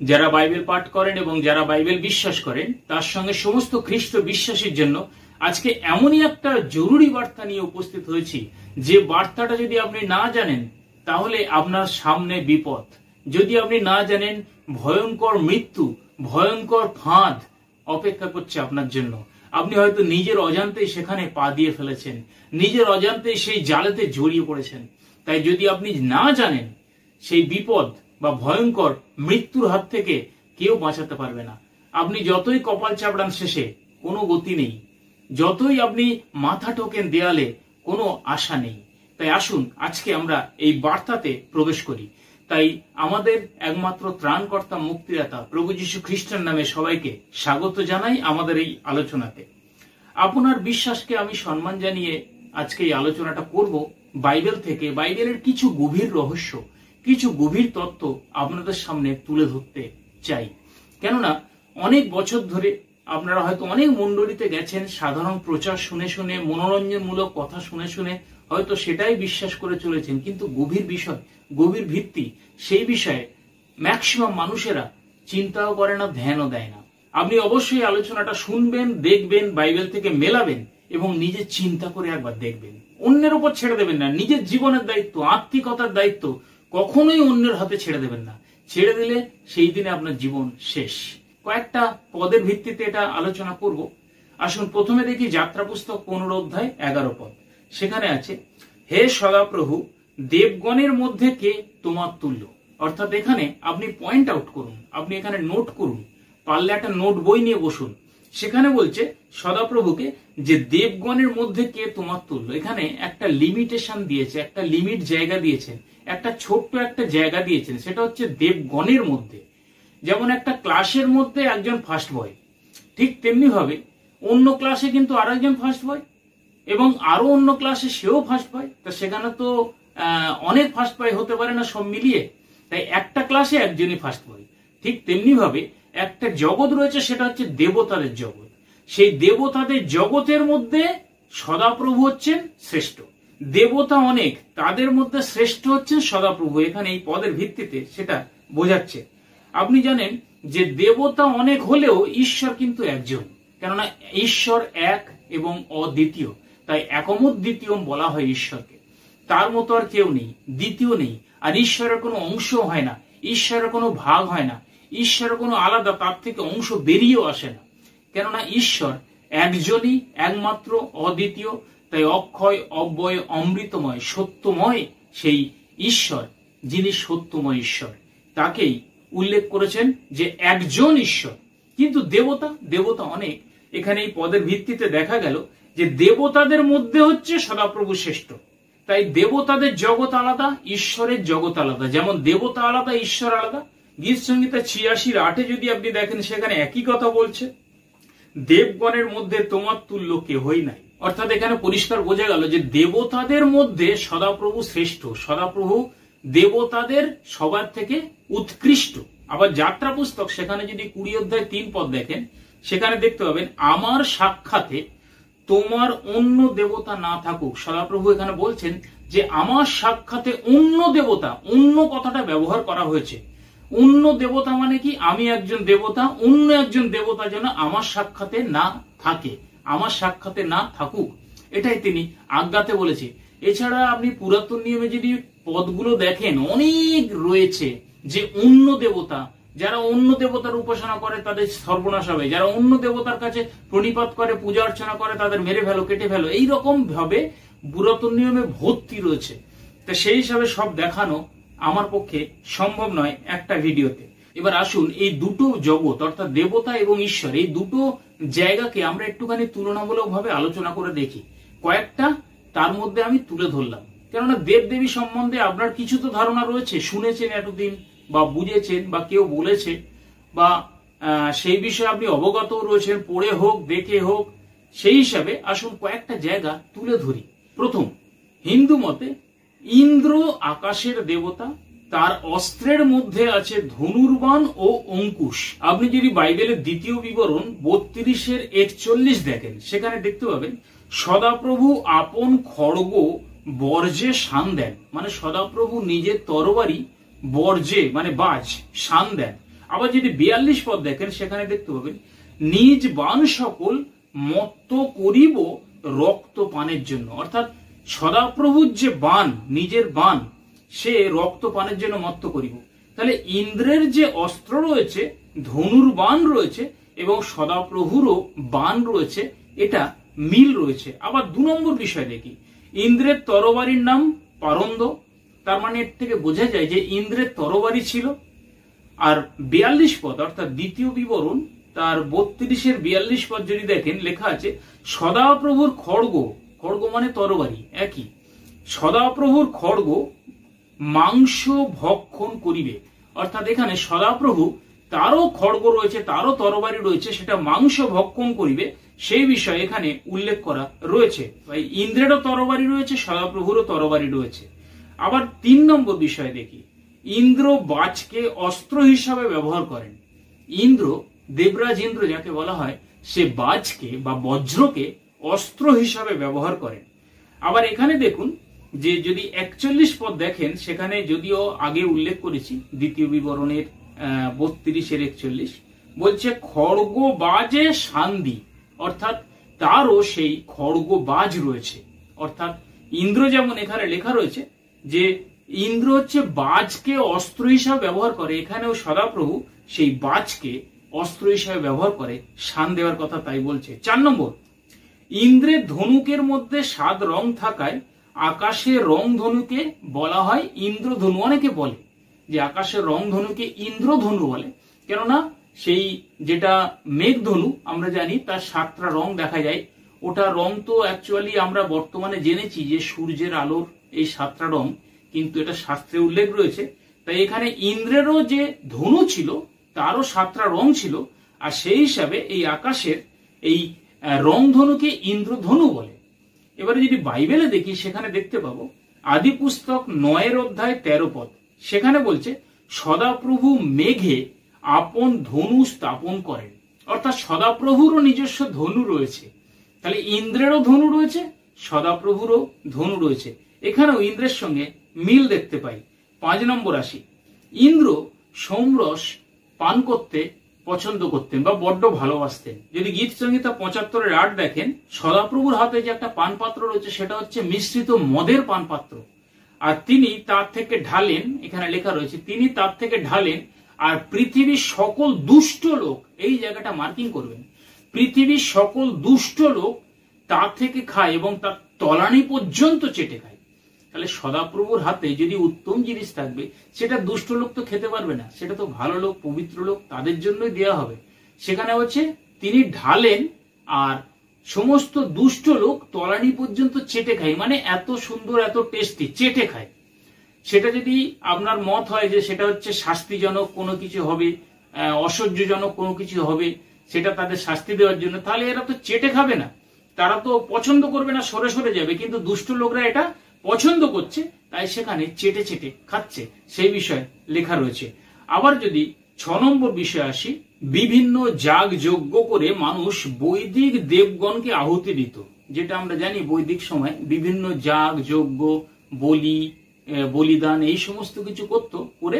যারা বাইবেল পাঠ করেন এবং যারা বাইবেল বিশ্বাস করেন তার সঙ্গে সমস্ত খ্রিস্ট বিশ্বাসীর জন্য আজকে এমনই একটা জরুরি বার্তা নিয়ে উপস্থিত হয়েছি, যে বার্তাটা যদি আপনি না জানেন তাহলে আপনার সামনে বিপদ। যদি আপনি না জানেন, ভয়ঙ্কর মৃত্যু, ভয়ঙ্কর ফাঁদ অপেক্ষা করছে আপনার জন্য। আপনি হয়তো নিজের অজান্তেই সেখানে পা দিয়ে ফেলেছেন, নিজের অজান্তেই সেই জালেতে জড়িয়ে পড়েছেন। তাই যদি আপনি না জানেন, সেই বিপদ বা ভয়ঙ্কর মৃত্যুর হাত থেকে কেউ বাঁচাতে পারবে না। আপনি যতই কপাল চাপড়ান, শেষে কোনো গতি নেই। যতই আপনি মাথা ঠোকেন দেয়ালে, কোনো আশা নেই। তাই আসুন আজকে আমরা এই বার্তাতে প্রবেশ করি। তাই আমাদের একমাত্র ত্রাণকর্তা, মুক্তিদাতা প্রভু যীশু খ্রিস্টের নামে সবাইকে স্বাগত জানাই আমাদের এই আলোচনাতে। আপনার বিশ্বাসকে আমি সম্মান জানিয়ে আজকে এই আলোচনাটা করব বাইবেল থেকে। বাইবেলের কিছু গভীর রহস্য, কিছু গভীর তত্ত্ব আপনাদের সামনে তুলে ধরতে চাই। কেননা অনেক বছর ধরে আপনারা হয়তো অনেক মণ্ডলীতে গেছেন, সাধারণ প্রচার শুনে শুনে, মনোরঞ্জনমূলক কথা শুনে শুনে হয়তো সেটাই বিশ্বাস করে চলেছেন, কিন্তু গভীর বিষয়, গভীর ভিত্তি, সেই বিষয়ে ম্যাক্সিমাম মানুষেরা চিন্তাও করে না, ধ্যানও দেয় না। আপনি অবশ্যই আলোচনাটা শুনবেন, দেখবেন, বাইবেল থেকে মেলাবেন এবং নিজে চিন্তা করে একবার দেখবেন। অন্যের উপর ছেড়ে দেবেন না। নিজের জীবনের দায়িত্ব, আত্মিকতার দায়িত্ব কখনোই অন্যের হাতে ছেড়ে দেবেন না। ছেড়ে দিলে সেই দিনে আপনার জীবন শেষ। কয়েকটা পদের ভিত্তিতে এটা আলোচনা করব। আসুন প্রথমে দেখি যাত্রা পুস্তক 15 অধ্যায় 11 পদ। সেখানে আছে, হে সদাপ্রভু, দেবগণের মধ্যে কে তোমার তুল্য। অর্থাৎ এখানে আপনি পয়েন্ট আউট করুন, আপনি এখানে নোট করুন, পারলে একটা নোট বই নিয়ে বসুন। সেখানে বলছে সদাপ্রভুকে যে দেবগণের মধ্যে কে তোমার তুল্য। এখানে একটা লিমিটেশন দিয়েছে, একটা লিমিট জায়গা দিয়েছেন, একটা ছোট্ট একটা জায়গা দিয়েছেন, সেটা হচ্ছে দেবগণের মধ্যে। যেমন একটা ক্লাসের মধ্যে একজন ফার্স্ট বয়, ঠিক তেমনি ভাবে অন্য ক্লাসে কিন্তু আরো একজন ফার্স্ট বয়, এবং আরো অন্য ক্লাসে সেও ফার্স্ট বয়। তা সেখানে তো অনেক ফার্স্ট বয় হতে পারে না সব মিলিয়ে। তাই একটা ক্লাসে একজনই ফার্স্ট বয়। ঠিক তেমনি ভাবে একটা জগৎ রয়েছে, সেটা হচ্ছে দেবতাদের জগৎ। সেই দেবতাদের জগতের মধ্যে সদাপ্রভু হচ্ছেন শ্রেষ্ঠ। দেবতা অনেক, তাদের মধ্যে শ্রেষ্ঠ হচ্ছেন সদাপ্রভু। এখানে এই পদের ভিত্তিতে সেটা বোঝাচ্ছে। আপনি জানেন যে দেবতা অনেক হলেও ঈশ্বর কিন্তু একজন, কেননা ঈশ্বর এক এবং অদ্বিতীয়। তাই একমত দ্বিতীয় বলা হয় ঈশ্বরকে। তার মতো আর কেউ নেই, দ্বিতীয় নেই। আর ঈশ্বরের কোনো অংশ হয় না, ঈশ্বরের কোনো ভাগ হয় না, ঈশ্বরের কোনো আলাদা তার থেকে অংশ বেরিয়েও আসে না। কেননা ঈশ্বর একজনই, একমাত্র, অদ্বিতীয়। তাই অক্ষয়, অব্যয়, অমৃতময়, সত্যময় সেই ঈশ্বর, যিনি সত্যময় ঈশ্বর, তাকেই উল্লেখ করেছেন যে একজন ঈশ্বর। কিন্তু দেবতা অনেক। এখানে এই পদের ভিত্তিতে দেখা গেল যে দেবতাদের মধ্যে হচ্ছে সদাপ্রভু শ্রেষ্ঠ। তাই দেবতাদের জগৎ আলাদা, ঈশ্বরের জগৎ আলাদা। যেমন দেবতা আলাদা, ঈশ্বর আলাদা। গীত সংহিতা 86:8 যদি আপনি দেখেন, সেখানে একই কথা বলছে, দেবগণের মধ্যে তোমার তুল্য কেহই নাই। অর্থাৎ এখানে পরিষ্কার বোঝা গেল যে দেবতাদের মধ্যে সদাপ্রভু শ্রেষ্ঠ। সদাপ্রভু দেবতাদের সবার থেকে উৎকৃষ্ট। আবার যাত্রা পুস্তক সেখানে যদি 20 অধ্যায় 3 পদ দেখেন, সেখানে দেখতে পাবেন, আমার সাক্ষাতে তোমার অন্য দেবতা না থাকুক। সদাপ্রভু এখানে বলছেন যে আমার সাক্ষাতে অন্য দেবতা, অন্য কথাটা ব্যবহার করা হয়েছে। অন্য দেবতা মানে কি? আমি একজন দেবতা, অন্য একজন দেবতা যেন আমার সাক্ষাতে না থাকে, আমার সাক্ষাতে না থাকুক, এটাই তিনি আজ্ঞাতে বলেছে। এছাড়া আপনি পুরাতন নিয়মে যদি পদগুলো দেখেন, অনেক রয়েছে যে অন্য দেবতা, যারা অন্য দেবতার উপাসনা করে তাদের সর্বনাশ হবে, যারা অন্য দেবতার কাছে প্রণিপাত করে, পূজা অর্চনা করে, তাদের মেরে ফেলো, কেটে ফেলো। এইরকম ভাবে পুরাতন নিয়মে ভর্তি রয়েছে। তা সেই হিসাবে সব দেখানো আমার পক্ষে সম্ভব নয় একটা ভিডিওতে। এবার আসুন এই দুটো জগৎ, অর্থাৎ দেবতা এবং ঈশ্বর, এই দুটো জায়গাকে আমরা একটুখানি তুলনামূলক ভাবে আলোচনা করে দেখি। কয়েকটা তার মধ্যে আমি তুলে ধরলাম। কেননা দেবদেবী সম্বন্ধে আপনার কিছু তো ধারণা রয়েছে, শুনেছেন এতদিন, বা বুঝেছেন, বা কেউ বলেছে, বা সেই বিষয়ে আপনি অবগত রয়েছেন, পড়ে হোক, দেখে হোক। সেই হিসাবে আসুন কয়েকটা জায়গা তুলে ধরি। প্রথম, হিন্দু মতে ইন্দ্র আকাশের দেবতা, তার অস্ত্রের মধ্যে আছে ধনুর্বাণ ও অঙ্কুশ। আপনি যদি বাইবেলের দ্বিতীয় বিবরণ 32:41 দেখেন, সেখানে দেখতে পাবেন সদাপ্রভু আপন খড়গ বর্জে শান দেন। মানে সদাপ্রভু নিজের তরবারি বর্জে মানে বাজ শান দেন। আবার যদি 42 পদ দেখেন সেখানে দেখতে পাবেন নিজ বান সকল মত্ত করিব রক্ত পানের জন্য, অর্থাৎ সদাপ্রভুর যে বান, নিজের বান, সে রক্ত পানের জন্য মত্ত করিব। তাহলে ইন্দ্রের যে অস্ত্র রয়েছে, ধনুর বান রয়েছে এবং সদাপ্রভুরও বান রয়েছে, এটা মিল রয়েছে। আবার 2 নম্বর বিষয় দেখি, ইন্দ্রের তরবারির নাম পারন্দ, তার মানে এর থেকে বোঝা যায় যে ইন্দ্রের তরবারি ছিল। আর 42 পদ অর্থাৎ দ্বিতীয় বিবরণ তার 32-এর 42 পদ যদি দেখেন, লেখা আছে সদাপ্রভুর খড়গ, খড়গ মানে তরবারি একই, সদাপ্রভুর খড়গ মাংস ভক্ষণ করিবে, অর্থাৎ এখানে সদাপ্রভু তারও খড়গ রয়েছে, তারও তরবারি রয়েছে, সেটা মাংস ভক্ষণ করিবে, সেই বিষয়ে এখানে উল্লেখ করা রয়েছে। ইন্দ্রেরও তরবারি রয়েছে, সদাপ্রভুরও তরবারি রয়েছে। আবার 3 নম্বর বিষয় দেখি, ইন্দ্র বাজকে অস্ত্র হিসাবে ব্যবহার করেন। ইন্দ্র, দেবরাজ ইন্দ্র যাকে বলা হয়, সে বাজকে বা বজ্রকে অস্ত্র হিসাবে ব্যবহার করেন। আবার এখানে দেখুন যে যদি 41 পদ দেখেন, সেখানে যদিও আগে উল্লেখ করেছি দ্বিতীয় বিবরণের 32-এর 41, বলছে খড়গ বাজে শান্তি, অর্থাৎ তারও সেই খড়গ বাজ রয়েছে। অর্থাৎ ইন্দ্র যেমন এখানে লেখা রয়েছে যে ইন্দ্র হচ্ছে বাজকে অস্ত্র হিসাবে ব্যবহার করে, এখানেও সদাপ্রভু সেই বাজকে অস্ত্র হিসাবে ব্যবহার করে, শান দেওয়ার কথা তাই বলছে। 4 নম্বর, ইন্দ্রের ধনুকের মধ্যে 7 রং থাকায় আকাশের রং ধনুকে বলা হয় ইন্দ্রধনু। অনেকে বলে যে আকাশের রং ধনুকে ইন্দ্রধনু বলে, কেননা সেই যেটা মেঘধনু আমরা জানি তার 7টা রং দেখা যায়। ওটা রং তো অ্যাকচুয়ালি আমরা বর্তমানে জেনেছি যে সূর্যের আলোর এই 7টা রং, কিন্তু এটা শাস্ত্রে উল্লেখ রয়েছে। তাই এখানে ইন্দ্রেরও যে ধনু ছিল তারও 7টা রং ছিল, আর সেই হিসাবে এই আকাশের এই রং ধনুকে ইন্দ্রধনু বলে। এবারে যদি বাইবেলে দেখি, সেখানে দেখতে পাবো আদি পুস্তক 9-এর অধ্যায় 13 পদ, সেখানে বলছে সদাপ্রভু মেঘে আপন ধনু স্থাপন করেন, অর্থাৎ সদাপ্রভুরও নিজস্ব ধনু রয়েছে। তাহলে ইন্দ্রেরও ধনু রয়েছে, সদাপ্রভুরও ধনু রয়েছে। এখানেও ইন্দ্রের সঙ্গে মিল দেখতে পাই। 5 নম্বর আসি, ইন্দ্র সোমরস পান করতে পছন্দ করতেন বা বড্ড ভালোবাসতেন। যদি গীত সংহিতা 75-এর 8 দেখেন, সদাপ্রভুর হাতে যে একটা পান পাত্র রয়েছে সেটা হচ্ছে মিশ্রিত মদের পান পাত্র, আর তিনি তার থেকে ঢালেন, এখানে লেখা রয়েছে তিনি তার থেকে ঢালেন, আর পৃথিবীর সকল দুষ্ট লোক, এই জায়গাটা মার্কিং করবেন, পৃথিবীর সকল দুষ্ট লোক তার থেকে খায় এবং তার তলানি পর্যন্ত চেটে খায়। তাহলে সদাপ্রভুর হাতে যদি উত্তম জিনিস থাকবে, সেটা দুষ্ট লোক তো খেতে পারবে না, সেটা তো ভালো লোক, পবিত্র লোক, তাদের জন্যই দেওয়া হবে। সেখানে হচ্ছে তিনি ঢালেন আর সমস্ত দুষ্ট লোক তলানি পর্যন্ত চেটে খায়, মানে এত সুন্দর, এত টেস্টি, চেটে খায়। সেটা যদি আপনার মত হয় যে সেটা হচ্ছে শাস্তিজনক কোনো কিছু হবে, অসহ্যজনক কোনো কিছু হবে, সেটা তাদের শাস্তি দেওয়ার জন্য, তাহলে এরা তো চেটে খাবে না, তারা তো পছন্দ করবে না, সরে সরে যাবে। কিন্তু দুষ্ট লোকরা এটা পছন্দ করছে, তাই সেখানে চেটে চেটে খাচ্ছে, সেই বিষয়ে লেখা রয়েছে। আবার যদি 6 নম্বর বিষয় আসি, বিভিন্ন যাগ যজ্ঞ করে মানুষ বৈদিক দেবগণকে আহুতি দিত। যেটা আমরা জানি বৈদিক সময় বিভিন্ন যাগ যজ্ঞ, বলিদান, এই সমস্ত কিছু করত, করে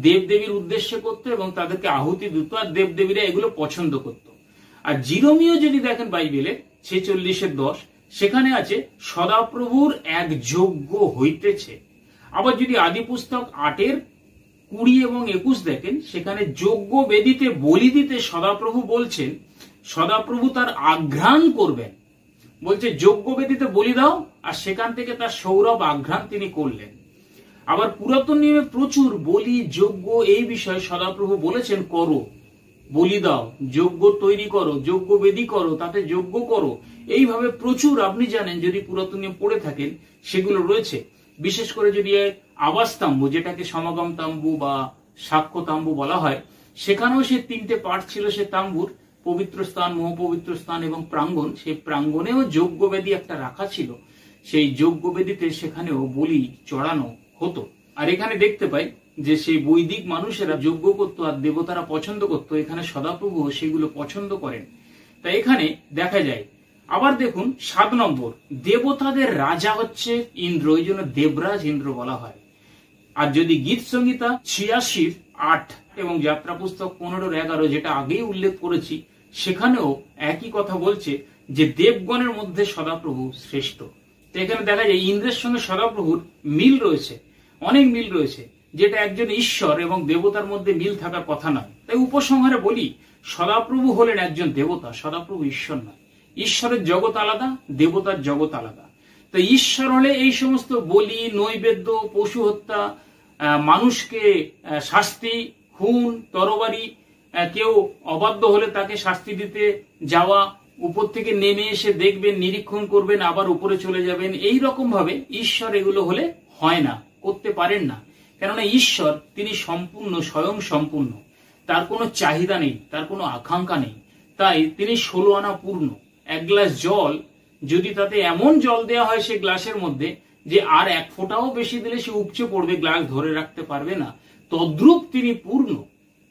দেবদেবীর উদ্দেশ্যে করত এবং তাদেরকে আহুতি দিত, আর দেবদেবীরা এগুলো পছন্দ করত। আর জিরোমীয় যদি দেখেন বাইবেলে 46-এর 10, সেখানে আছে সদাপ্রভুর এক যজ্ঞ হইতেছে। আবার যদি আদি পুস্তক 8-এর 20 এবং 21 দেখেন, সেখানে যজ্ঞ বেদিতে বলি দিতে সদাপ্রভু বলছেন, সদাপ্রভু তার আঘ্রাণ করবেন, বলছে যজ্ঞ বেদিতে বলি দাও, আর সেখান থেকে তার সৌরভ আঘ্রাণ তিনি করলেন। আবার পুরাতন নিয়মে প্রচুর বলি যজ্ঞ এই বিষয়ে সদাপ্রভু বলেছেন, করো, বলি দাও, যজ্ঞ তৈরি করো, যজ্ঞ বেদি করো, তাতে যজ্ঞ করো। এইভাবে প্রচুর আপনি জানেন, যদি পুরাতন নিয়ম পড়ে থাকেন, সেগুলো রয়েছে। বিশেষ করে যদি আবাস তাম্বু, যেটাকে সমাগম তাম্বু বা সাক্ষ্য তাম্বু বলা হয়, সেখানেও সে 3টে পার্ট ছিল সে তাম্বুর, পবিত্র স্থান, মহাপবিত্র স্থান এবং প্রাঙ্গণ। সেই প্রাঙ্গণেও যজ্ঞবেদী একটা রাখা ছিল, সেই যজ্ঞবেদীতে সেখানেও বলি চড়ানো হতো। আর এখানে দেখতে পাই যে সেই বৈদিক মানুষেরা যজ্ঞ করতো আর দেবতারা পছন্দ করতো, এখানে সদাপ্রভু সেগুলো পছন্দ করেন, তাই এখানে দেখা যায়। আবার দেখুন 7 নম্বর, দেবতাদের রাজা হচ্ছে ইন্দ্র, ওই জন্য দেবরাজ ইন্দ্র বলা হয়। আর যদি গীত সংহিতা 86-র 8 এবং যাত্রা পুস্তক 15-11 যেটা আগেই উল্লেখ করেছি, সেখানেও একই কথা বলছে যে দেবগণের মধ্যে সদাপ্রভু শ্রেষ্ঠ। তো এখানে দেখা যায় ইন্দ্রের সঙ্গে সদাপ্রভুর মিল রয়েছে, অনেক মিল রয়েছে, যেটা একজন ঈশ্বর এবং দেবতার মধ্যে মিল থাকার কথা নয়। তাই উপসংহারে বলি, সদাপ্রভু হলেন একজন দেবতা, সদাপ্রভু ঈশ্বর নয়। ঈশ্বরের জগৎ আলাদা, দেবতার জগৎ আলাদা। তো ঈশ্বর হলে এই সমস্ত বলি, নৈবেদ্য, পশু হত্যা, মানুষকে শাস্তি, খুন, তরবারি, কেউ অবাধ্য হলে তাকে শাস্তি দিতে যাওয়া, উপর থেকে নেমে এসে দেখবেন, নিরীক্ষণ করবেন, আবার উপরে চলে যাবেন, এই রকম ভাবে ঈশ্বর এগুলো হলে হয় না, করতে পারেন না। কেননা ঈশ্বর তিনি সম্পূর্ণ, স্বয়ং সম্পূর্ণ, তার কোনো চাহিদা নেই, তার কোনো আকাঙ্ক্ষা নেই। তাই তিনি 16 আনা পূর্ণ। এক গ্লাস জল যদি তাতে এমন জল দেওয়া হয় সে গ্লাসের মধ্যে যে আর এক ফোঁটাও বেশি দিলে সে উপচে পড়বে, গ্লাস ধরে রাখতে পারবে না, তদ্রূপ তিনি পূর্ণ,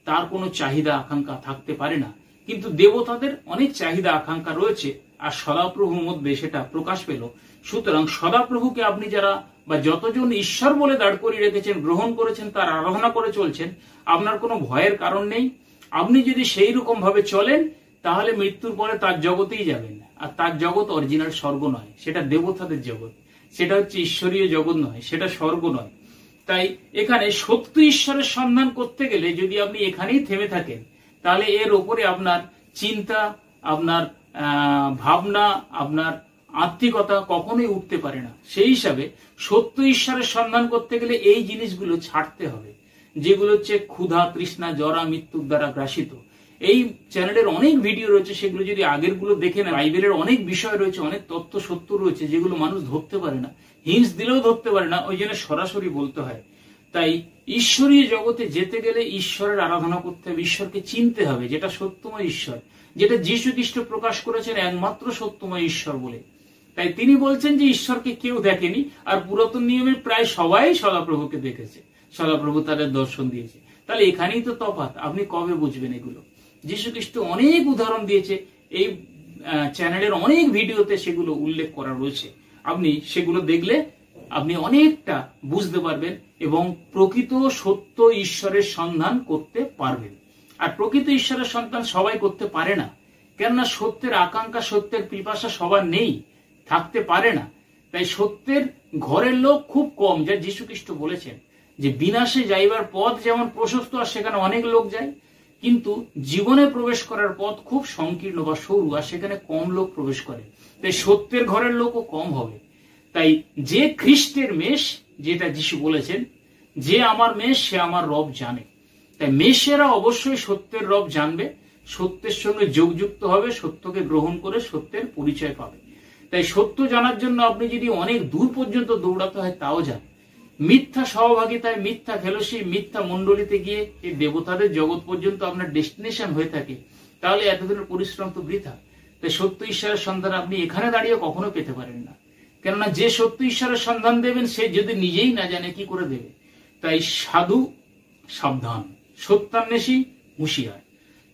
তার কোনো চাহিদা আকাঙ্ক্ষা থাকতে পারে না। কিন্তু দেবতাদের অনেক চাহিদা আকাঙ্ক্ষা রয়েছে, আর সদাপ্রভুর মধ্যে সেটা প্রকাশ পেল। সুতরাং সদাপ্রভুকে আপনি যারা বা যতজন ঈশ্বর বলে দাঁড় করিয়ে রেখেছেন, গ্রহণ করেছেন, তার আরাধনা করে চলছেন, আপনার কোনো ভয়ের কারণ নেই। আপনি যদি সেই রকম ভাবে চলেন তাহলে মৃত্যুর পরে তার জগতেই যাবেন। আর তার জগৎ অরিজিনাল স্বর্গ নয়, সেটা দেবতাদের জগৎ, সেটা হচ্ছে ঈশ্বরীয় জগৎ নয়, সেটা স্বর্গ নয়। তাই এখানে সত্য ঈশ্বরের সন্ধান করতে গেলে যদি আপনি এখানেই থেমে থাকেন, তাহলে এর ওপরে আপনার চিন্তা, আপনার ভাবনা, আপনার আত্মিকতা কখনোই উঠতে পারে না। সেই হিসাবে সত্য ঈশ্বরের সন্ধান করতে গেলে এই জিনিসগুলো ছাড়তে হবে, যেগুলো হচ্ছে ক্ষুধা, তৃষ্ণা, জরা, মৃত্যুর দ্বারা গ্রাসিত। এই চ্যানেলের অনেক ভিডিও রয়েছে, সেগুলো যদি আগের গুলো দেখে না, বাইবেলের অনেক বিষয় রয়েছে, অনেক তথ্য সত্য রয়েছে, যেগুলো মানুষ ধরতে পারে না, হিন্স দিলেও ধরতে পারে না, ওই জন্য সরাসরি বলতে হয়। তাই ঈশ্বরীয় জগতে যেতে গেলে ঈশ্বরের আরাধনা করতে হবে, ঈশ্বরকে চিনতে হবে, যেটা সত্যময় ঈশ্বর, যেটা যীশু খ্রিস্ট প্রকাশ করেছেন একমাত্র সত্যময় ঈশ্বর বলে। তাই তিনি বলছেন যে ঈশ্বরকে কেউ দেখেনি, আর পুরাতন নিয়মে প্রায় সবাই সদাপ্রভুকে দেখেছে, সদাপ্রভু তাদের দর্শন দিয়েছে। তাহলে এখানেই তো তফাৎ। আপনি কবে বুঝবেন এগুলো? যীশু খ্রিস্ট অনেক উদাহরণ দিয়েছে, এই চ্যানেলের অনেক ভিডিওতে সেগুলো উল্লেখ করা রয়েছে। আপনি সেগুলো দেখলে আপনি অনেকটা বুঝতে পারবেন এবং প্রকৃত সত্য ঈশ্বরের সন্ধান করতে পারবেন। আর প্রকৃত ঈশ্বরের সন্ধান সবাই করতে পারে না, কেননা সত্যের আকাঙ্ক্ষা, সত্যের পিপাসা সবার নেই, থাকতে পারে না। তাই সত্যের ঘরের লোক খুব কম, যা যীশু খ্রিস্ট বলেছেন যে বিনাশে যাইবার পথ যেমন প্রশস্ত, আর সেখানে অনেক লোক যায়, কিন্তু জীবনে প্রবেশ করার পথ খুব সংকীর্ণ বা সরু, আর সেখানে কম লোক প্রবেশ করে। তাই সত্যের ঘরের লোকও কম হবে। তাই যে খ্রিস্টের মেষ, যেটা যীশু বলেছেন, যে আমার মেষ সে আমার রব জানে। তাই মেষেরা অবশ্যই সত্যের রব জানবে, সত্যের সঙ্গে যোগযুক্ত হবে, সত্যকে গ্রহণ করে সত্যের পরিচয় পাবে। তাই সত্য জানার জন্য আপনি যদি অনেক দূর পর্যন্ত দৌড়াতে হয় তাও যান। মিথ্যা সহভাগিতায়, মিথ্যা ফেলোশিপ, মিথ্যা মন্ডলীতে গিয়ে এই দেবতাদের জগৎ পর্যন্ত আপনার ডেস্টিনেশন হয়ে থাকে, তাহলে এতদিনের পরিশ্রম তো বৃথা। তাই সত্য ঈশ্বরের সন্ধান আপনি এখানে দাঁড়িয়ে কখনো পেতে পারেন না, কেননা যে সত্য ঈশ্বরের সন্ধান দেবেন সে যদি নিজেই না জানে কি করে দেবে। তাই সাধু সাবধান, সত্যান্বেষী হুঁশিয়ার।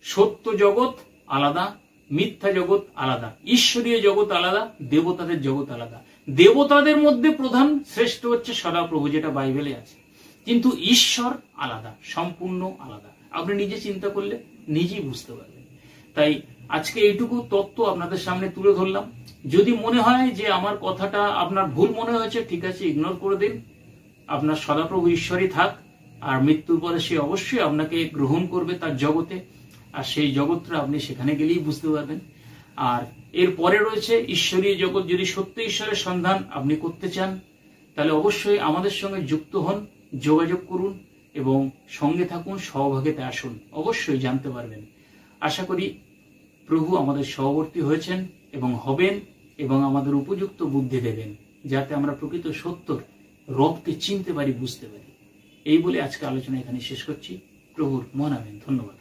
সত্য জগৎ আলাদা, মিথ্যা জগৎ আলাদা, ঈশ্বরীয় জগৎ আলাদা, দেবতাদের জগৎ আলাদা। দেবতাদের মধ্যে প্রধান শ্রেষ্ঠ হচ্ছে সদাপ্রভু, যেটা বাইবেলে আছে, কিন্তু ঈশ্বর আলাদা, সম্পূর্ণ আলাদা। আপনি নিজে চিন্তা করলে নিজেই বুঝতে পারবেন। তাই আজকে এইটুকু তত্ত্ব আপনাদের সামনে তুলে ধরলাম। যদি মনে হয় যে আমার কথাটা আপনার ভুল মনে হয়েছে, ঠিক আছে, ইগনোর করে দিন। আপনার সদাপ্রভু ঈশ্বরই থাক, আর মৃত্যুর পরে সে অবশ্যই আপনাকে গ্রহণ করবে তার জগতে, আর সেই জগৎটা আপনি সেখানে গেলেই বুঝতে পারবেন। আর এর পরে রয়েছে ঈশ্বরীয় জগৎ। যদি সত্য ঈশ্বরের সন্ধান আপনি করতে চান, তাহলে অবশ্যই আমাদের সঙ্গে যুক্ত হন, যোগাযোগ করুন এবং সঙ্গে থাকুন, সহভাগিতে আসুন, অবশ্যই জানতে পারবেন। আশা করি প্রভু আমাদের সহবর্তী হয়েছেন এবং হবেন, এবং আমাদের উপযুক্ত বুদ্ধি দেবেন, যাতে আমরা প্রকৃত সত্যর রবকে চিনতে পারি, বুঝতে পারি। এই বলে আজকে আলোচনা এখানে শেষ করছি। প্রভুর মহান আমিন। ধন্যবাদ।